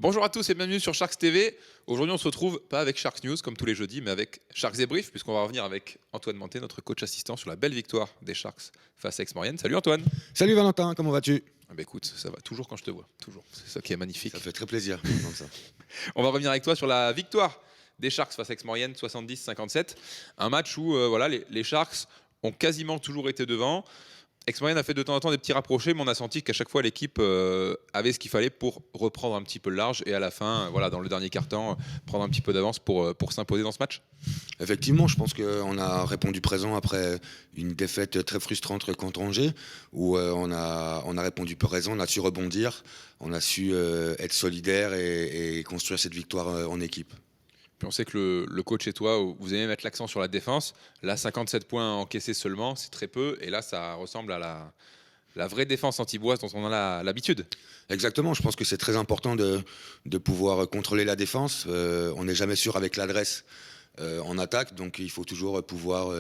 Bonjour à tous et bienvenue sur Sharks TV. Aujourd'hui, on se retrouve pas avec Sharks News comme tous les jeudis, mais avec Sharks Débrief, puisqu'on va revenir avec Antoine Manté, notre coach assistant, sur la belle victoire des Sharks face à Aix-Maurienne. Salut Antoine. Salut Valentin, comment vas-tu? Écoute, ça va toujours quand je te vois, toujours. C'est ça qui est magnifique. Ça fait très plaisir. Ça. On va revenir avec toi sur la victoire des Sharks face à Aix-Maurienne, 70-57. Un match où les Sharks ont quasiment toujours été devant. Aix-Maurienne a fait de temps en temps des petits rapprochés, mais on a senti qu'à chaque fois l'équipe avait ce qu'il fallait pour reprendre un petit peu le large et à la fin, dans le dernier quart-temps, prendre un petit peu d'avance pour s'imposer dans ce match. Effectivement, je pense qu'on a répondu présent après une défaite très frustrante contre Angers, où on a répondu présent, on a su rebondir, on a su être solidaire et construire cette victoire en équipe. Puis on sait que le coach et toi, vous aimez mettre l'accent sur la défense. Là, 57 points encaissés seulement, c'est très peu. Et là, ça ressemble à la vraie défense anti-Boise dont on a l'habitude. Exactement, je pense que c'est très important de pouvoir contrôler la défense. On n'est jamais sûr avec l'adresse en attaque, donc il faut toujours pouvoir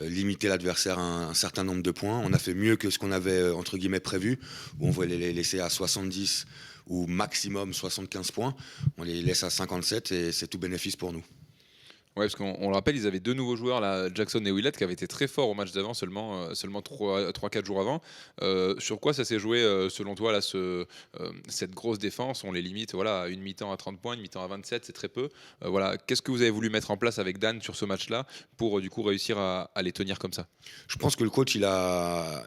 limiter l'adversaire à un certain nombre de points. On a fait mieux que ce qu'on avait entre guillemets prévu, où on voulait les laisser à 70 ou maximum 75 points. On les laisse à 57 et c'est tout bénéfice pour nous. Ouais, parce qu'on le rappelle, ils avaient deux nouveaux joueurs, là, Jackson et Willett, qui avaient été très forts au match d'avant, seulement 3-4 jours avant. Sur quoi ça s'est joué, selon toi, là, cette grosse défense? On les limite à une mi-temps à 30 points, une mi-temps à 27, c'est très peu. Qu'est-ce que vous avez voulu mettre en place avec Dan sur ce match-là pour du coup réussir à les tenir comme ça? Je pense que le coach il a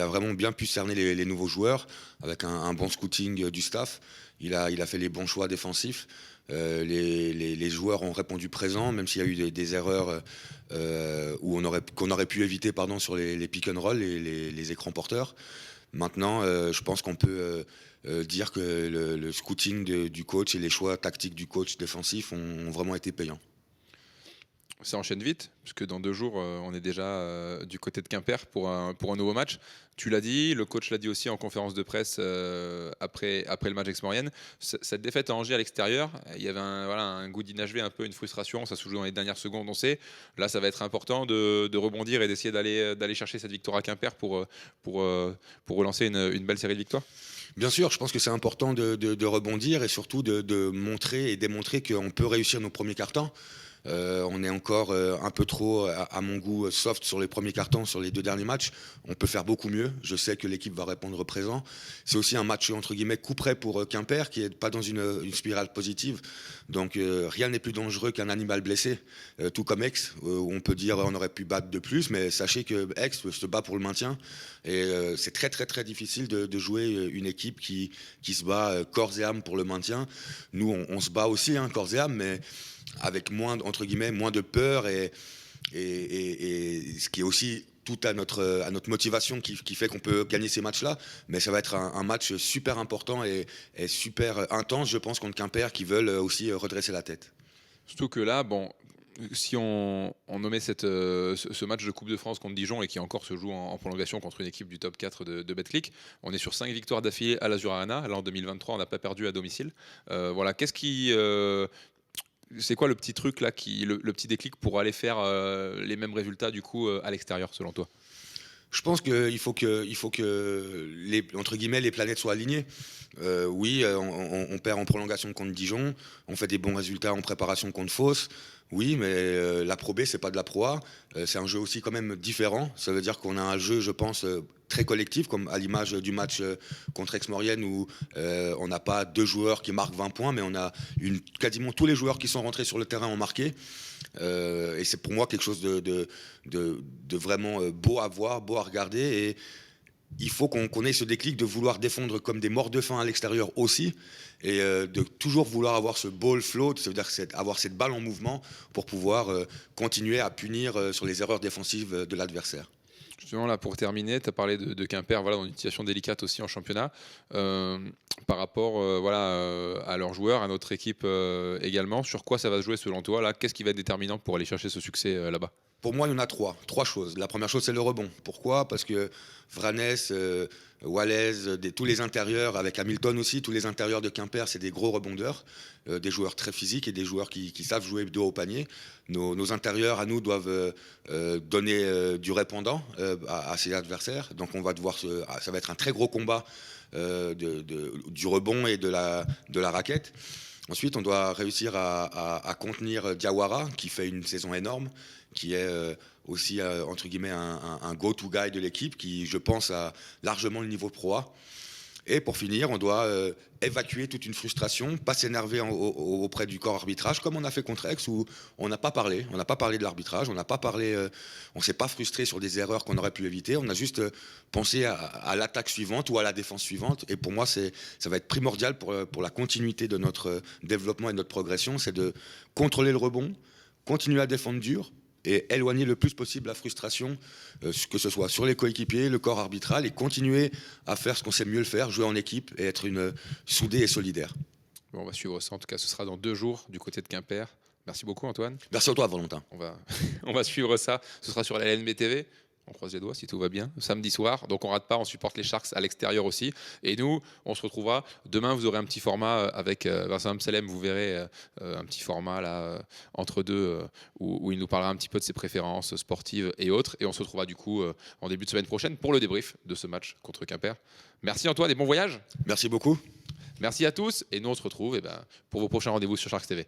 vraiment bien pu cerner les nouveaux joueurs avec un bon scouting du staff. Il a fait les bons choix défensifs. Les joueurs ont répondu présent, même s'il y a eu des erreurs qu'on aurait pu éviter sur les pick and roll et les écrans porteurs. Maintenant, je pense qu'on peut dire que le scouting du coach et les choix tactiques du coach défensif ont vraiment été payants. Ça enchaîne vite, puisque dans 2 jours, on est déjà du côté de Quimper pour un nouveau match. Tu l'as dit, le coach l'a dit aussi en conférence de presse après le match Aix-Maurienne. Cette défaite à Angers à l'extérieur, il y avait un goût d'inachevé, un peu une frustration. Ça se joue dans les dernières secondes, on sait. Là, ça va être important de rebondir et d'essayer d'aller chercher cette victoire à Quimper pour relancer une belle série de victoires. Bien sûr, je pense que c'est important de rebondir et surtout de montrer et démontrer qu'on peut réussir nos premiers cartons. On est encore un peu trop, à mon goût, soft sur les premiers cartons, sur les 2 derniers matchs. On peut faire beaucoup mieux. Je sais que l'équipe va répondre présent. C'est aussi un match, entre guillemets, coup près pour Quimper, qui n'est pas dans une spirale positive. Donc rien n'est plus dangereux qu'un animal blessé, tout comme Aix, où on peut dire on aurait pu battre de plus, mais sachez que Aix se bat pour le maintien. Et c'est très très très difficile de jouer une équipe qui se bat corps et âme pour le maintien. Nous, on se bat aussi, corps et âme, mais avec moins de peur et ce qui est aussi tout à notre motivation qui fait qu'on peut gagner ces matchs-là. Mais ça va être un match super important et super intense, je pense, contre Quimper, qui veulent aussi redresser la tête. Surtout que là, si on nommait ce match de Coupe de France contre Dijon et qui encore se joue en prolongation contre une équipe du top 4 de Betclic, on est sur 5 victoires d'affilée à l'Azur Arena. Là, en 2023, on n'a pas perdu à domicile. C'est quoi le petit truc là, le petit déclic pour aller faire les mêmes résultats du coup à l'extérieur selon toi? Je pense qu'il faut que entre guillemets, les planètes soient alignées. Oui, on perd en prolongation contre Dijon, on fait des bons résultats en préparation contre Fos. Oui, mais la Pro B, c'est pas de la Pro A. C'est un jeu aussi quand même différent. Ça veut dire qu'on a un jeu, je pense, très collectif, comme à l'image du match contre Aix-Maurienne, où on n'a pas 2 joueurs qui marquent 20 points, mais on a quasiment tous les joueurs qui sont rentrés sur le terrain ont marqué. Et c'est pour moi quelque chose de vraiment beau à voir, beau à regarder. Et il faut qu'on ait ce déclic de vouloir défendre comme des morts de faim à l'extérieur aussi, et de toujours vouloir avoir ce ball float, ça veut dire avoir cette balle en mouvement pour pouvoir continuer à punir sur les erreurs défensives de l'adversaire. Justement, là, pour terminer, tu as parlé de Quimper, dans une situation délicate aussi en championnat, par rapport à leurs joueurs, à notre équipe également. Sur quoi ça va se jouer selon toi là? Qu'est-ce qui va être déterminant pour aller chercher ce succès là-bas? Pour moi, il y en a trois choses. La première chose, c'est le rebond. Pourquoi? Parce que Vranes, Wallace, tous les intérieurs, avec Hamilton aussi, tous les intérieurs de Quimper, c'est des gros rebondeurs, des joueurs très physiques et des joueurs qui savent jouer de haut au panier. Nos intérieurs, à nous, doivent donner du répondant à ses adversaires. Donc on va devoir, ça va être un très gros combat du rebond et de la raquette. Ensuite, on doit réussir à contenir Diawara, qui fait une saison énorme, qui est aussi, entre guillemets, un go-to-guy de l'équipe, qui, je pense, a largement le niveau Pro A. Et pour finir, on doit évacuer toute une frustration, pas s'énerver auprès du corps arbitrage, comme on a fait contre Aix, où on n'a pas parlé. On n'a pas parlé de l'arbitrage, on n'a pas parlé, on s'est pas frustré sur des erreurs qu'on aurait pu éviter. On a juste pensé à l'attaque suivante ou à la défense suivante. Et pour moi, ça va être primordial pour la continuité de notre développement et de notre progression, c'est de contrôler le rebond, continuer à défendre dur, et éloigner le plus possible la frustration, que ce soit sur les coéquipiers, le corps arbitral, et continuer à faire ce qu'on sait mieux le faire, jouer en équipe et être soudé et solidaire. Bon, on va suivre ça. En tout cas, ce sera dans 2 jours du côté de Quimper. Merci beaucoup, Antoine. Merci à toi, Valentin. On va suivre ça. Ce sera sur la LNB TV. On croise les doigts si tout va bien. Samedi soir. Donc on rate pas. On supporte les Sharks à l'extérieur aussi. Et nous, on se retrouvera. Demain, vous aurez un petit format avec Vincent Amselem. Vous verrez un petit format là entre deux où il nous parlera un petit peu de ses préférences sportives et autres. Et on se retrouvera du coup en début de semaine prochaine pour le débrief de ce match contre Quimper. Merci Antoine et bon voyage. Merci beaucoup. Merci à tous. Et nous, on se retrouve pour vos prochains rendez-vous sur Sharks TV.